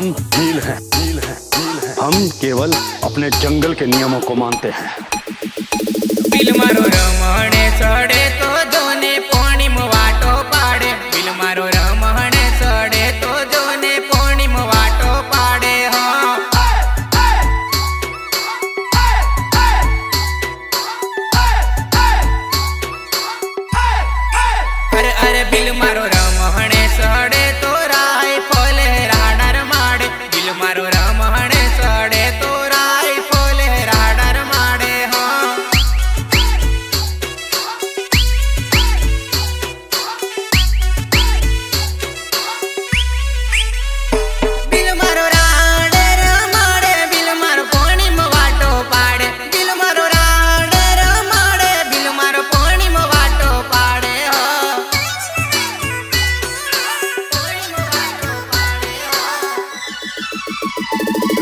हम भील हैं, हम केवल अपने जंगल के नियमों को मानते हैं। बिल मारो रमणे सड़े तो दोने पानी में वाटो पाड़े। बिल मारो रमणे सड़े तो दोने पानी में वाटो पाड़े। हाँ अरे अरे बिल मारो रमणे सड़े तो राय फले राडार माड़े। बिल मारो रमणे सड़े तो राय फले राडार माड़े। हाँ बिल मारो राडार माड़े। बिल मारो पानी में वाटो पाड़े। बिल मारो राडार माड़े। बिल मारो पानी में वाटो पाड़े। हाँ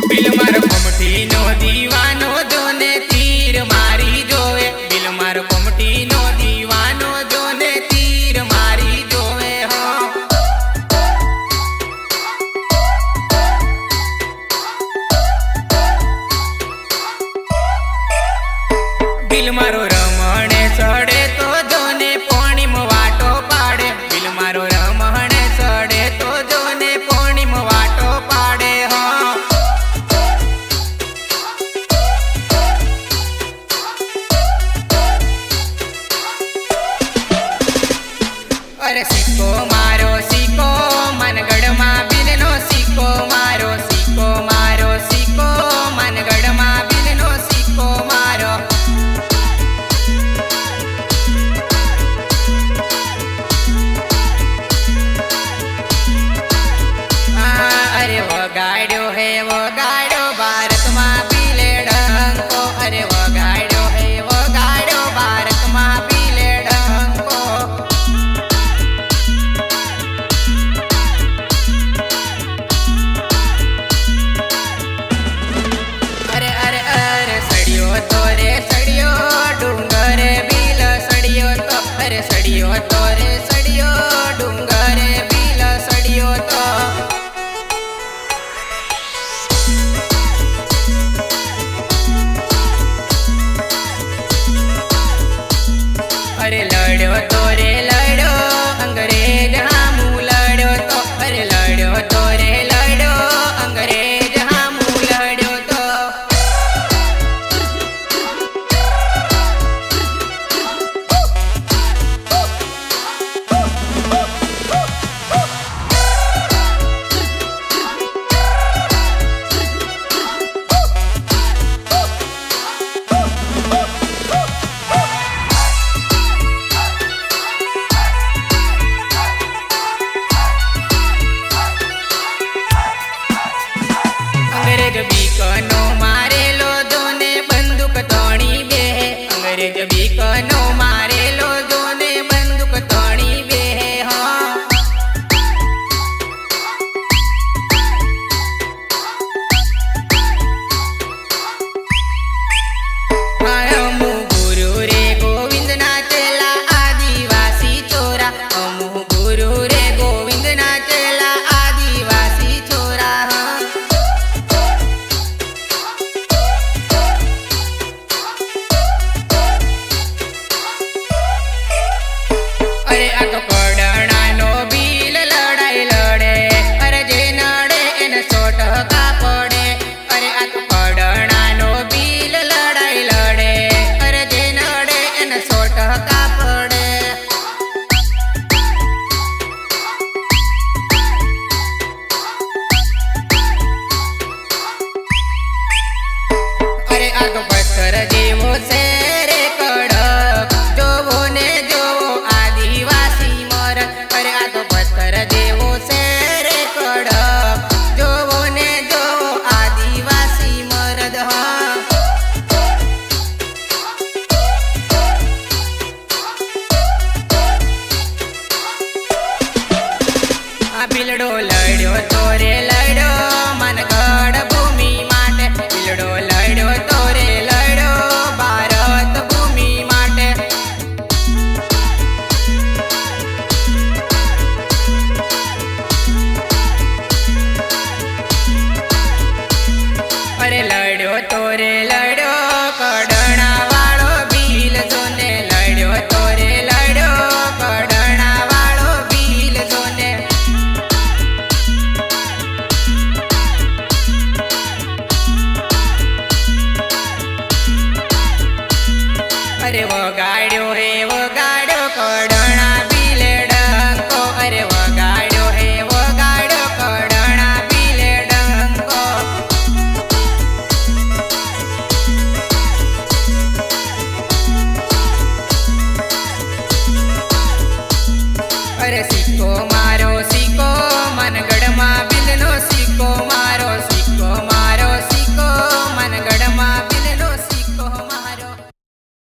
बिल मारो कमठी नो दीवानो दोने तीर मारी जोवे। बिल मारो कमठी नो दीवानो दोने तीर मारी जोवे। हाँ बिल मारो रमणे सड़े तो दोने पानी में वाटो पाड़े। बिल मारो रमणे सड़े तो दोने पानी में वाटो पाड़े। हाँ अरे सिक्को मारो सिक्को मनगढ़ मां बिल नो सिक्को मारो। सिक्को मारो सिक्को मनगढ़ मां बिल नो सिक्को मारो। अरे वो गाड़ो है वो गाड़ो भारत मां पीले डंको। अरे वो गाड़ो है वो गाड़ो भारत मां पीले डंको। अरे अरे अरे सड़ियो तो रे सड़ियो डूंगर बिल सड़ियो तो। अरे सड़ियो तो रे सड़ियो डूंगर बिल सड़ियो तो। अरे लड़ो तो रे लड़ो अंग्रेज हामू लड़ो तो। अरे लड़ो तो रे लड़ो अंग्रेज हामू लड़ो तो। अंग्रेज बीकनो मारेलो दोने बंदूक तोड़ी बे। अंग्रेज बीकनो मारेलो दोने बंदूक तोड़ी बे। हाँ अमु गुरु रे गोविंद ना चेला आदिवासी छोरा। अमु गुरु रे गोविंद ना चेला आदिवासी छोरा। हाँ अरे आग पड़ना नो बिल लड़ाई लड़े। अरे जे नड़े एन सोट का पड़े। अरे आग पड़ना नो बिल लड़ाई लड़े। अरे जे नड़े एन सोट का पड़े। अरे आग पत्थर जेवो से रे कड़क जोवो ने जोवो आदिवासी मरद। अरे आग पत्थर जेवो से रे कड़क जोवो ने जोवो आदिवासी मरद। हाँ बिलड़ो लड़ो तो रे लड़ो